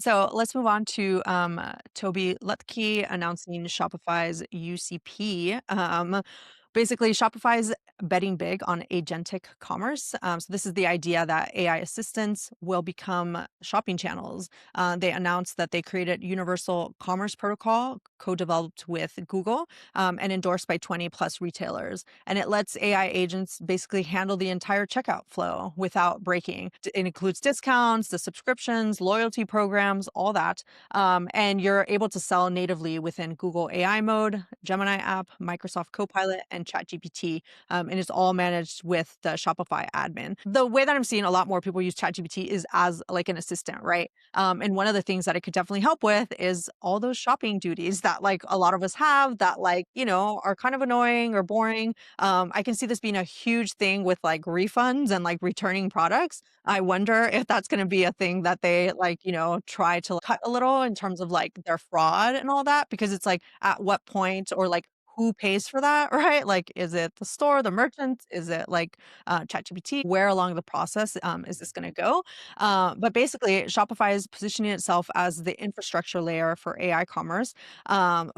So let's move on to Tobi Lütke announcing Shopify's UCP. Basically, Shopify's betting big on agentic commerce. So this is the idea that AI assistants will become shopping channels. They announced that they created Universal Commerce Protocol, co-developed with Google, and endorsed by 20 plus retailers. And it lets AI agents basically handle the entire checkout flow without breaking. It includes discounts, the subscriptions, loyalty programs, all that. And you're able to sell natively within Google AI mode, Gemini app, Microsoft Copilot, and ChatGPT. And it's all managed with the Shopify admin. The way that I'm seeing a lot more people use ChatGPT is as like an assistant, right? And one of the things that it could definitely help with is all those shopping duties that like a lot of us have that like, are kind of annoying or boring. I can see this being a huge thing with like refunds and like returning products. I wonder if that's going to be a thing that they like, try to cut a little in terms of like their fraud and all that, because it's like at what point or like who pays for that, right? Like, is it the store, the merchant? Is it like ChatGPT? Where along the process is this going to go? But basically, Shopify is positioning itself as the infrastructure layer for AI commerce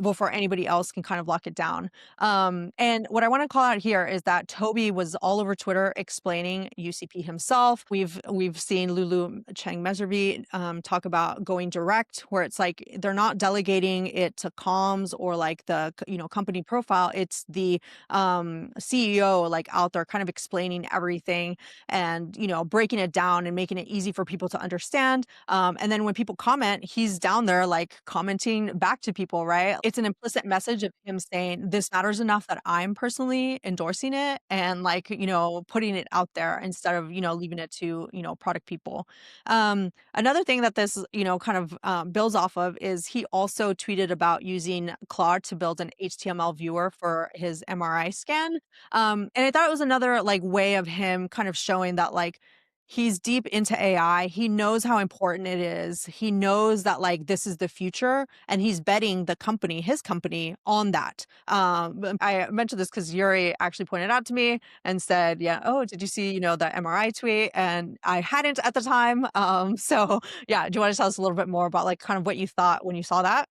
before anybody else can kind of lock it down. And what I want to call out here is that Toby was all over Twitter explaining UCP himself. We've seen Lulu Chang Meservy talk about going direct, where it's like they're not delegating it to comms or like the company profile. It's the CEO like out there kind of explaining everything and breaking it down and making it easy for people to understand. And then when people comment, he's down there like commenting back to people, right? It's an implicit message of him saying, this matters enough that I'm personally endorsing it and like, putting it out there instead of, leaving it to, product people. Another thing that this, kind of builds off of is he also tweeted about using Claude to build an HTML viewer for his MRI scan. And I thought it was another like way of him kind of showing that like he's deep into AI. He knows how important it is. He knows that like this is the future and he's betting the company, his company on that. But I mentioned this because Yuri actually pointed out to me and said, yeah, oh, did you see, the MRI tweet? And I hadn't at the time. So yeah, do you want to tell us a little bit more about like kind of what you thought when you saw that?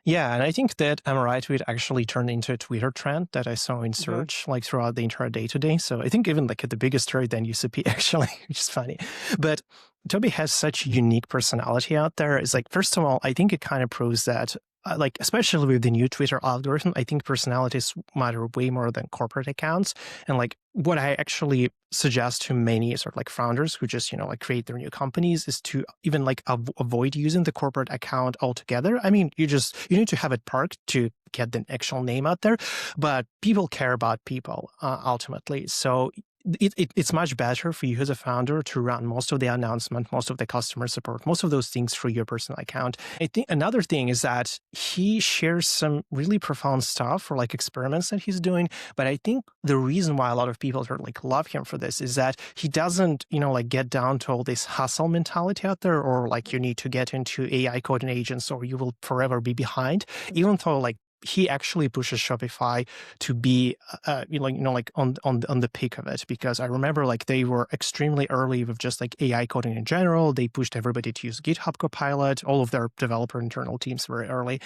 Yeah, and I think that MRI tweet actually turned into a Twitter trend that I saw in Mhm. search like throughout the entire day today. So I think even like the biggest story than UCP actually, which is funny. But Toby has such unique personality out there. It's like, first of all, I think it kind of proves that like especially with the new Twitter algorithm, I think personalities matter way more than corporate accounts. And like what I actually suggest to many sort of like founders who just like create their new companies is to even like avoid using the corporate account altogether. I mean, you need to have it parked to get the actual name out there, but people care about people ultimately. So it's much better for you as a founder to run most of the announcement, most of the customer support, most of those things through your personal account. I think another thing is that he shares some really profound stuff for like experiments that he's doing. But I think the reason why a lot of people sort of like love him for this is that he doesn't, like get down to all this hustle mentality out there, or like you need to get into AI coding agents or you will forever be behind. Even though like he actually pushes Shopify to be, like on the peak of it, because I remember like they were extremely early with just like AI coding in general. They pushed everybody to use GitHub Copilot, all of their developer internal teams very early.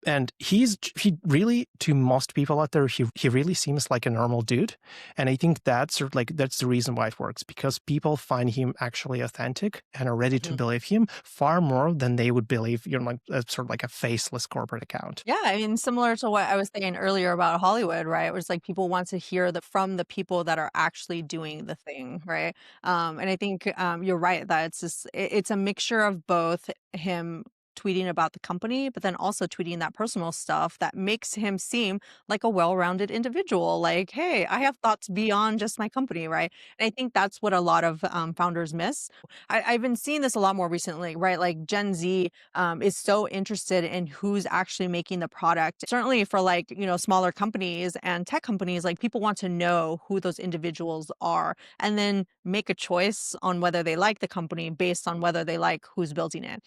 And he really, to most people out there, he really seems like a normal dude. And I think that's sort of like, that's the reason why it works, because people find him actually authentic and are ready to believe him far more than they would believe, like sort of like a faceless corporate account. Yeah, I mean, similar to what I was saying earlier about Hollywood, right? It was like people want to hear that from the people that are actually doing the thing, right? And I think you're right that it's a mixture of both him tweeting about the company, but then also tweeting that personal stuff that makes him seem like a well-rounded individual. Like, hey, I have thoughts beyond just my company, right? And I think that's what a lot of founders miss. I've been seeing this a lot more recently, right? Like Gen Z is so interested in who's actually making the product. Certainly for like, smaller companies and tech companies, like people want to know who those individuals are and then make a choice on whether they like the company based on whether they like who's building it,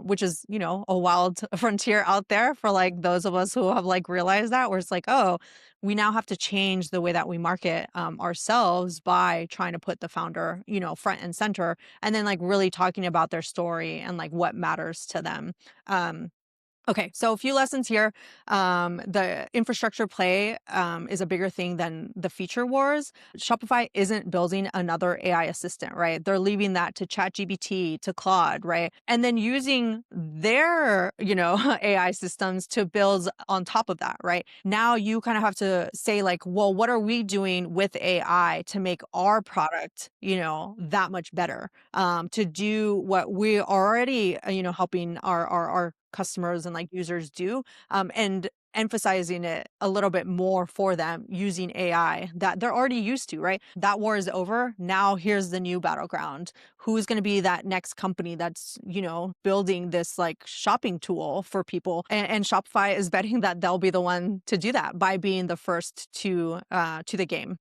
which is is, a wild frontier out there for like those of us who have like realized that, where it's like, oh, we now have to change the way that we market ourselves by trying to put the founder, front and center, and then like really talking about their story and like what matters to them. Um, Okay, so a few lessons here. The infrastructure play is a bigger thing than the feature wars. Shopify isn't building another AI assistant, right? They're leaving that to ChatGPT, to Claude, right? And then using their, AI systems to build on top of that, right? Now you kind of have to say like, well, what are we doing with AI to make our product, that much better? To do what we are already, helping our customers and like users do, and emphasizing it a little bit more for them using AI that they're already used to, right? That war is over. Now here's the new battleground. Who's going to be that next company that's, building this like shopping tool for people? And Shopify is betting that they'll be the one to do that by being the first to the game.